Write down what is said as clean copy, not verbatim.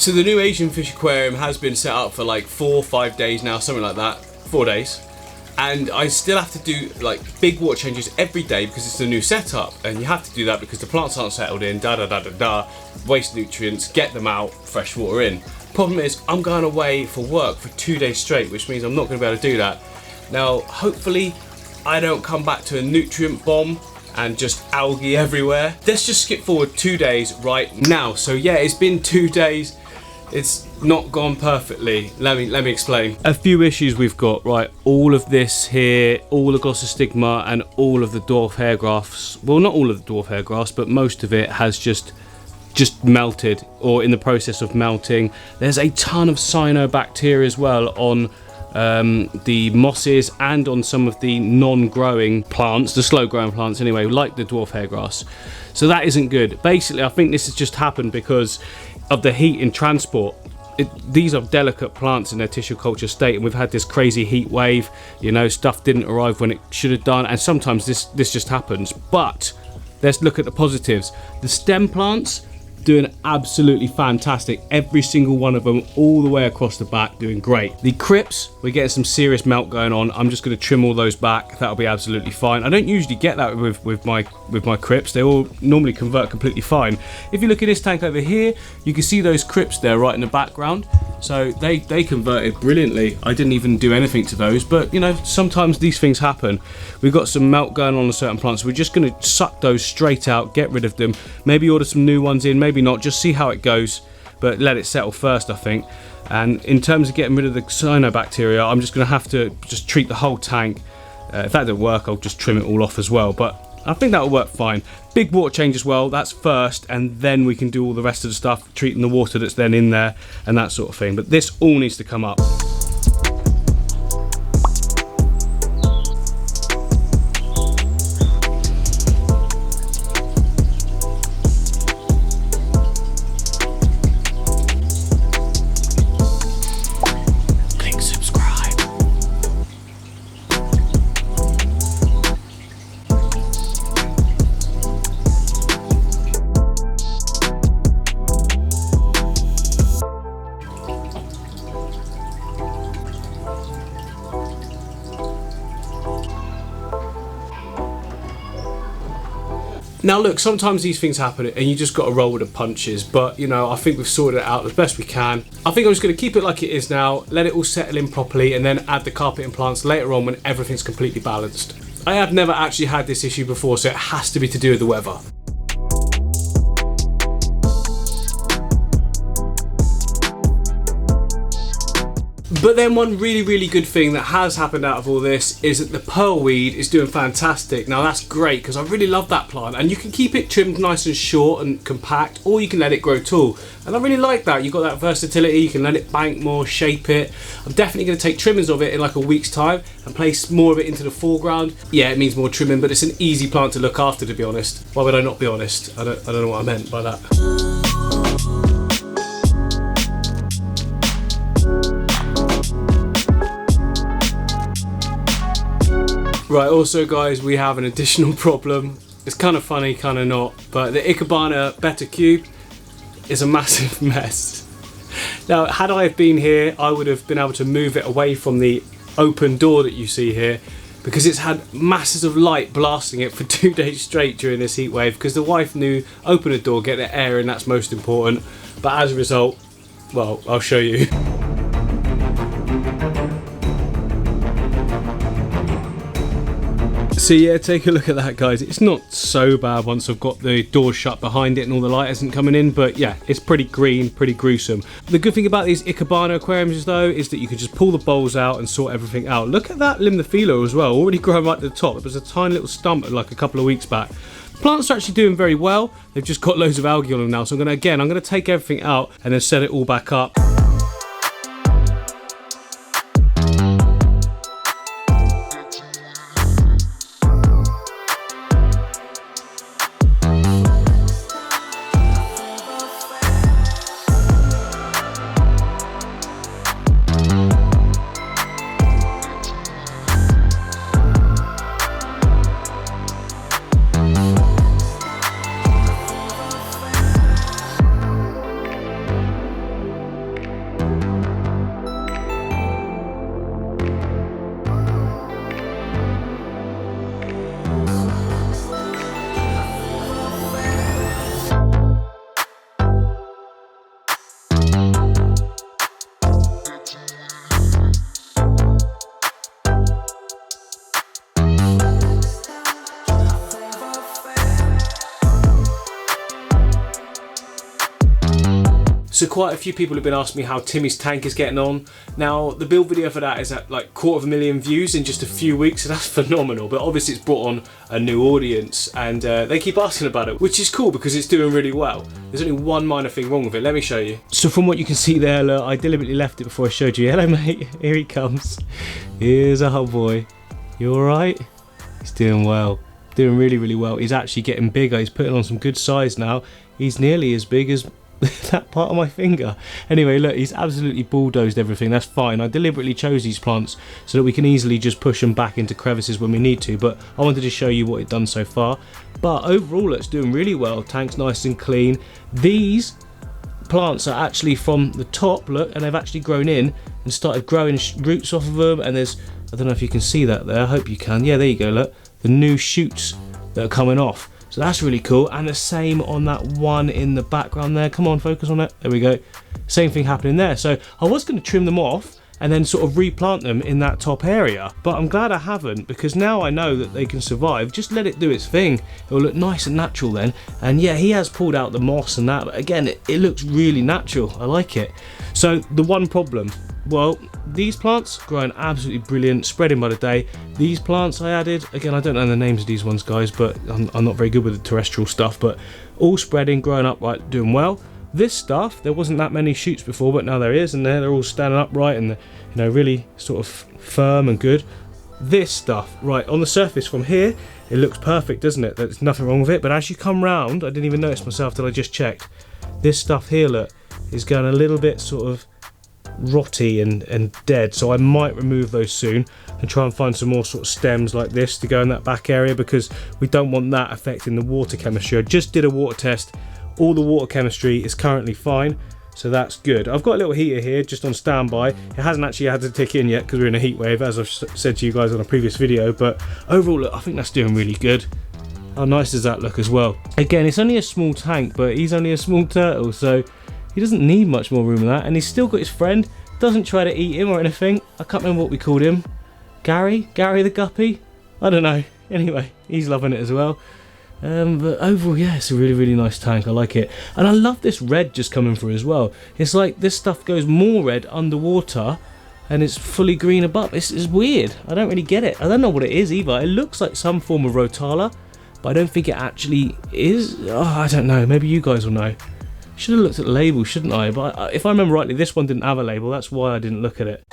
So the new Asian fish aquarium has been set up for like 4 or 5 days now, something like that, 4 days. And I still have to do like big water changes every day because it's a new setup, and you have to do that because the plants aren't settled in, waste nutrients, get them out, fresh water in. Problem is, I'm going away for work for 2 days straight, which means I'm not going to be able to do that. Now, hopefully I don't come back to a nutrient bomb and just algae everywhere. Let's just skip forward 2 days right now. So yeah, it's been 2 days. It's not gone perfectly. Let me explain. A few issues we've got, right? All of this here, all the glossostigma and all of the dwarf hair grafts. Well, not all of the dwarf hair grafts, but most of it has just melted or in the process of melting. There's a ton of cyanobacteria as well on the mosses and on some of the non-growing plants, the slow-growing plants anyway, like the dwarf hair grass. So that isn't good. Basically, I think this has just happened because of the heat in transport. These are delicate plants in their tissue culture state, and we've had this crazy heat wave. You know, stuff didn't arrive when it should have done, and sometimes this just happens. But let's look at the positives. The stem plants doing absolutely fantastic. Every single one of them, all the way across the back, doing great. The crypts, we're getting some serious melt going on. I'm just going to trim all those back. That'll be absolutely fine. I don't usually get that with my crypts. They all normally convert completely fine. If you look at this tank over here, you can see those crypts there right in the background. So they converted brilliantly. I didn't even do anything to those, but you know, sometimes these things happen. We've got some melt going on certain plants. We're just going to suck those straight out, get rid of them, maybe order some new ones in, maybe not, just see how it goes, but let it settle first, I think. And in terms of getting rid of the cyanobacteria, I'm just going to have to just treat the whole tank. If that doesn't work, I'll just trim it all off as well, but I think that'll work fine. Big water change as well, that's first, and then we can do all the rest of the stuff, treating the water that's then in there and that sort of thing. But this all needs to come up. Now look, sometimes these things happen and you just got to roll with the punches, but you know, I think we've sorted it out as best we can. I think I'm just going to keep it like it is now, let it all settle in properly, and then add the carpet and plants later on when everything's completely balanced. I have never actually had this issue before, so it has to be to do with the weather. But then one really good thing that has happened out of all this is that the pearlweed is doing fantastic. Now that's great because I really love that plant, and you can keep it trimmed nice and short and compact, or you can let it grow tall. And I really like that. You've got that versatility, you can let it bank more, shape it. I'm definitely going to take trimmings of it in like a week's time and place more of it into the foreground. Yeah, it means more trimming, but it's an easy plant to look after, to be honest. Why would I not be honest? I don't know what I meant by that. Right, also guys, we have an additional problem. It's kind of funny, kind of not, but the Ikabana betta cube is a massive mess. Now, had I been here, I would have been able to move it away from the open door that you see here, because it's had masses of light blasting it for 2 days straight during this heat wave, because the wife knew open a door, get the air in, that's most important. But as a result, well, I'll show you. So yeah, take a look at that, guys. It's not so bad once I've got the door shut behind it and all the light isn't coming in, but yeah, it's pretty green, pretty gruesome. The good thing about these Ikabana aquariums though is that you can just pull the bowls out and sort everything out. Look at that limnophila as well, already growing right to the top. It was a tiny little stump like a couple of weeks back. Plants are actually doing very well. They've just got loads of algae on them now, so I'm gonna take everything out and then set it all back up. So quite a few people have been asking me how Timmy's tank is getting on. Now the build video for that is at like 250,000 views in just a few weeks, so that's phenomenal. But obviously it's brought on a new audience, and they keep asking about it, which is cool because it's doing really well. There's only one minor thing wrong with it. Let me show you. So from what you can see there, look, I deliberately left it before I showed you. Hello mate, here he comes. Here's a hot boy. You alright? He's doing well. Doing really, really well. He's actually getting bigger. He's putting on some good size now. He's nearly as big as that part of my finger. Anyway, look, he's absolutely bulldozed everything. That's fine. I deliberately chose these plants so that we can easily just push them back into crevices when we need to, but I wanted to show you what it's done so far. But overall, it's doing really well. Tank's nice and clean. These plants are actually from the top, look, and they've actually grown in and started growing roots off of them, and there's, I don't know if you can see that there, I hope you can. Yeah, there you go, look, the new shoots that are coming off. So that's really cool, and the same on that one in the background there. Come on, focus on it. There we go. Same thing happening there. So I was going to trim them off and then sort of replant them in that top area, but I'm glad I haven't, because now I know that they can survive. Just let it do its thing. It'll look nice and natural then. And yeah, he has pulled out the moss and that, but again, it looks really natural. I like it. So the one problem, well, these plants growing absolutely brilliant, spreading by the day. These plants I added, again, I don't know the names of these ones, guys, but I'm not very good with the terrestrial stuff, but all spreading, growing upright, doing well. This stuff, there wasn't that many shoots before, but now there is, and they're all standing upright and, you know, really sort of firm and good. This stuff, right, on the surface from here, it looks perfect, doesn't it? There's nothing wrong with it, but as you come round, I didn't even notice myself till I just checked. This stuff here, look, is going a little bit sort of rotty and dead, so I might remove those soon and try and find some more sort of stems like this to go in that back area, because we don't want that affecting the water chemistry. I just did a water test. All the water chemistry is currently fine, so that's good. I've got a little heater here just on standby. It hasn't actually had to tick in yet because we're in a heat wave, as I've said to you guys on a previous video, but overall, look, I think that's doing really good. How nice does that look as well? Again, it's only a small tank, but he's only a small turtle, so he doesn't need much more room than that, and he's still got his friend. Doesn't try to eat him or anything. I can't remember what we called him. Gary the guppy? I don't know. Anyway, he's loving it as well. But overall, yeah, it's a really, really nice tank. I like it. And I love this red just coming through as well. It's like this stuff goes more red underwater and it's fully green above. It's weird. I don't really get it. I don't know what it is either. It looks like some form of rotala, but I don't think it actually is. Oh, I don't know. Maybe you guys will know. Should have looked at the label, shouldn't I? But if I remember rightly, this one didn't have a label. That's why I didn't look at it.